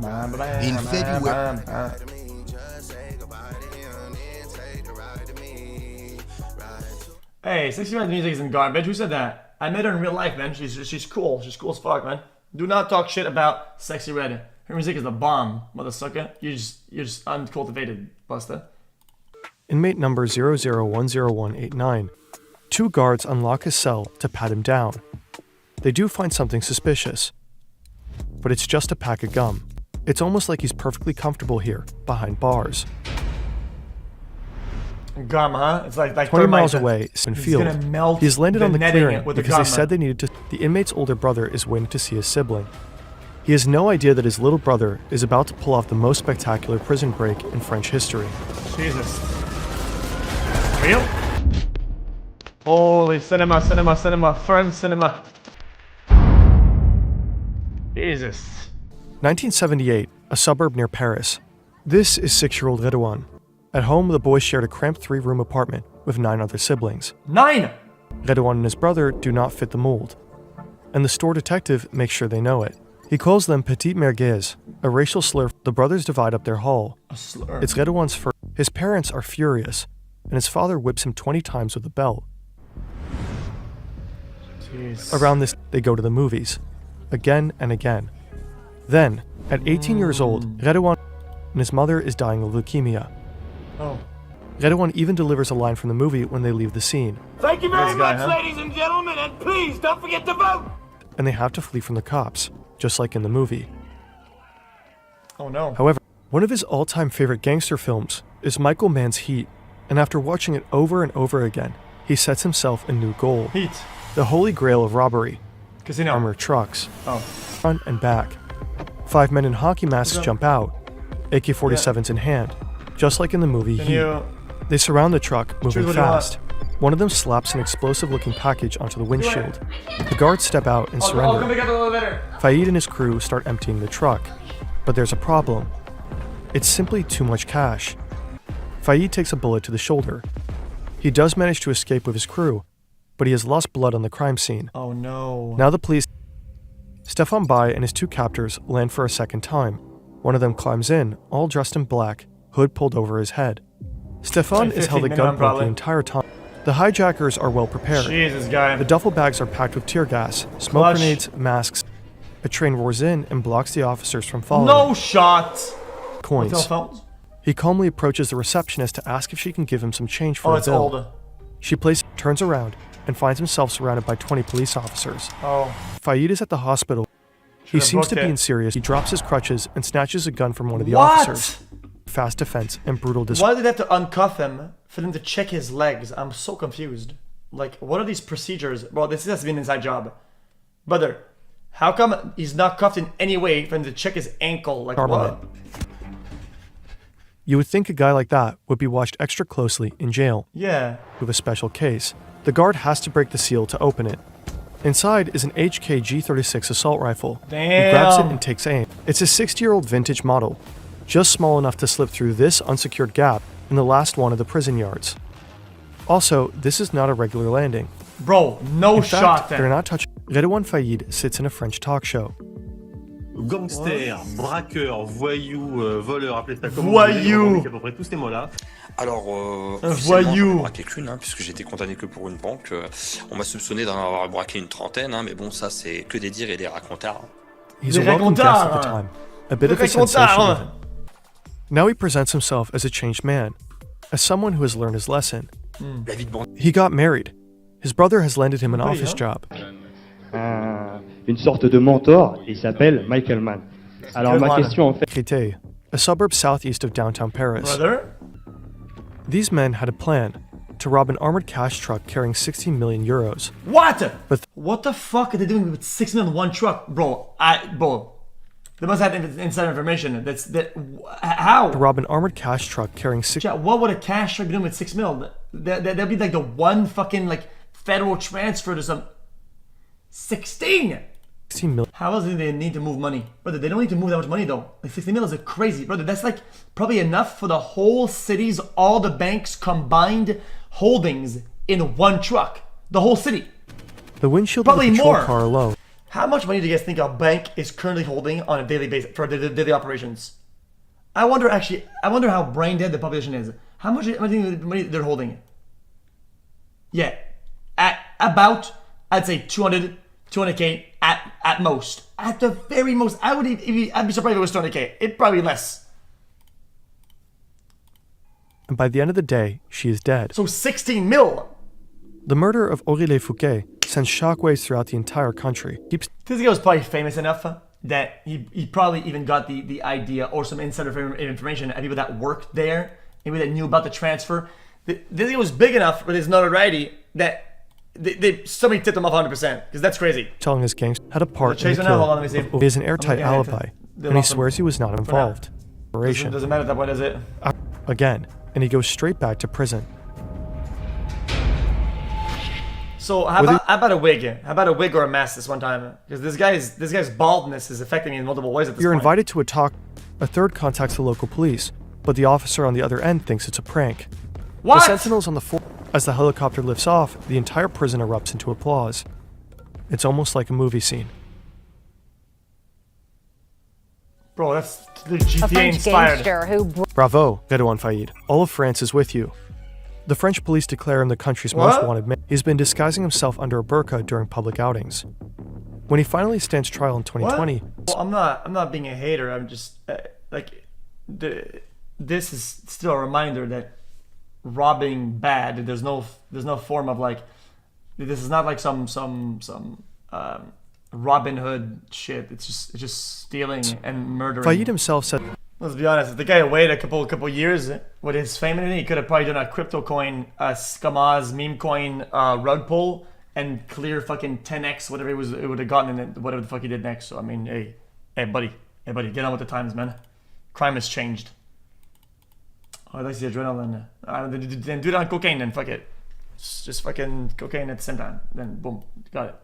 In February. Hey, Sexy Red music isn't garbage. Who said that? I met her in real life, man. She's cool. She's cool as fuck, man. Do not talk shit about Sexy Red. Her music is the bomb, motherfucker. You're just uncultivated, Buster. Inmate number 00100189. Two guards unlock his cell to pat him down. They do find something suspicious, but it's just a pack of gum. It's almost like he's perfectly comfortable here, behind bars. Gum, huh? It's like 20 miles away, in field. He's landed on the clearing because they said they needed to. The inmate's older brother is waiting to see his sibling. He has no idea that his little brother is about to pull off the most spectacular prison break in French history. Jesus. Real? Holy cinema, Fern cinema. Jesus. 1978, a suburb near Paris. This is 6-year-old Redouane. At home, the boy shared a cramped 3-room apartment with 9 other siblings. 9! Redouane and his brother do not fit the mold, and the store detective makes sure they know it. He calls them Petite Merguez, a racial slur. The brothers divide up their haul. A slur. It's Redouane's first. His parents are furious, and his father whips him 20 times with a belt. Jeez. Around this, they go to the movies, again and again. Then, at 18 years old, Redouane and his mother is dying of leukemia. Oh. Redouane even delivers a line from the movie when they leave the scene. Thank you very much, ladies and gentlemen, and please don't forget to vote! And they have to flee from the cops, just like in the movie. Oh no. However, one of his all-time favorite gangster films is Michael Mann's Heat, and after watching it over and over again, he sets himself a new goal. Heat. The holy grail of robbery. Casino. Armored trucks. Oh. Front and back. 5 men in hockey masks jump out, AK-47s in hand, just like in the movie Heat. They surround the truck, moving fast. One of them slaps an explosive-looking package onto the windshield. The guards step out and surrender. Fayed and his crew start emptying the truck. But there's a problem. It's simply too much cash. Fayed takes a bullet to the shoulder. He does manage to escape with his crew, but he has lost blood on the crime scene. Oh no. Now the police... Stefan Bay and his 2 captors land for a second time. One of them climbs in, all dressed in black, hood pulled over his head. Stefan is held at gunpoint the entire time. The hijackers are well prepared. Jesus, guy. The duffel bags are packed with tear gas, smoke grenades, masks. A train roars in and blocks the officers from following. No shot! Coins. He calmly approaches the receptionist to ask if she can give him some change for a bill. Old. She turns around and finds himself surrounded by 20 police officers. Oh. Fayed is at the hospital. He seems to be in serious. He drops his crutches and snatches a gun from one of the officers. Fast defense and brutal Why did they have to uncuff him for them to check his legs? I'm so confused. Like, what are these procedures? Bro, this has to be an inside job. Brother, how come he's not cuffed in any way for him to check his ankle? Like, what? You would think a guy like that would be watched extra closely in jail. Yeah. With a special case. The guard has to break the seal to open it. Inside is an HK G36 assault rifle. Damn. He grabs it and takes aim. It's a 60-year-old vintage model, just small enough to slip through this unsecured gap in the last one of the prison yards. Also, this is not a regular landing. Bro, no in shot fact, then. They're not touching. Redouane Fayed sits in a French talk show. Gangster, braqueur, voyou, voleur, appelez ça comme voyou. à peu près tous ces mots-là. Alors, voyou. braqué qu'une, puisque j'étais condamné que pour une banque. On m'a soupçonné d'en avoir braqué une trentaine, mais bon, ça c'est que des dires et des racontards. He's a welcome guest at the time, a bit of a sensation even. Now he presents himself as a changed man, as someone who has learned his lesson. He got married. His brother has landed him an office job. Une sorte de mentor, il s'appelle Michael Mann. Alors ma question en fait... Créteil, a suburb southeast of downtown Paris. Brother? These men had a plan to rob an armored cash truck carrying 16 million euros. What? But what the fuck are they doing with 6 million in one truck? Bro, they must have inside information. How? To rob an armored cash truck carrying What would a cash truck be doing with 6 mil? That'd be like the one fucking like federal transfer to some 16 million. How else do they need to move money? Brother, they don't need to move that much money though. Like 60 mil is crazy. Brother, that's like probably enough for the whole city's, all the banks combined holdings in one truck. The whole city. The windshield probably of the patrol more. car alone How much money do you guys think a bank is currently holding on a daily basis for their daily operations? I wonder how brain dead the population is. How much money they're holding? Yeah, at about, I'd say 200K at most. At the very most, I'd be surprised if it was 200K. It'd probably be less. And by the end of the day, she is dead. So 16 mil. The murder of Aurélie Fouquet sends shockwaves throughout the entire country. This guy was probably famous enough that he probably even got the idea or some insider information of people that worked there, maybe that knew about the transfer. This guy was big enough with his notoriety that somebody tipped him off 100%, because that's crazy. Telling his gangster had a part in the Hold on, let me see. killing. He has an airtight alibi, and he swears he was not involved. Doesn't matter at that point, does it? Again, and he goes straight back to prison. So how about a wig? How about a wig or a mask this one time? Because this guy's baldness is affecting me in multiple ways at this You're point. invited to a talk. A third contacts the local police, but the officer on the other end thinks it's a prank. What? The sentinels on the floor. As the helicopter lifts off, the entire prison erupts into applause. It's almost like a movie scene. Bro, that's the GTA inspired. Bravo, Redouane Faïd. All of France is with you. The French police declare him the country's most wanted man. He's been disguising himself under a burqa during public outings. When he finally stands trial in 2020... Well, I'm not being a hater. I'm just this is still a reminder that robbing bad. There's no form of like, this is not like some Robin Hood shit. It's just stealing and murdering. Faïd himself said... Let's be honest, if the guy waited a couple years with his fame and everything, he could have probably done a crypto coin, a Skamaz meme coin rug pull, and clear fucking 10x whatever it would have gotten in it, whatever the fuck he did next. So I mean, hey buddy, get on with the times, man. Crime has changed. Oh, I like the adrenaline. Then do it on cocaine, then fuck it. Just fucking cocaine at the same time. Then boom, got it.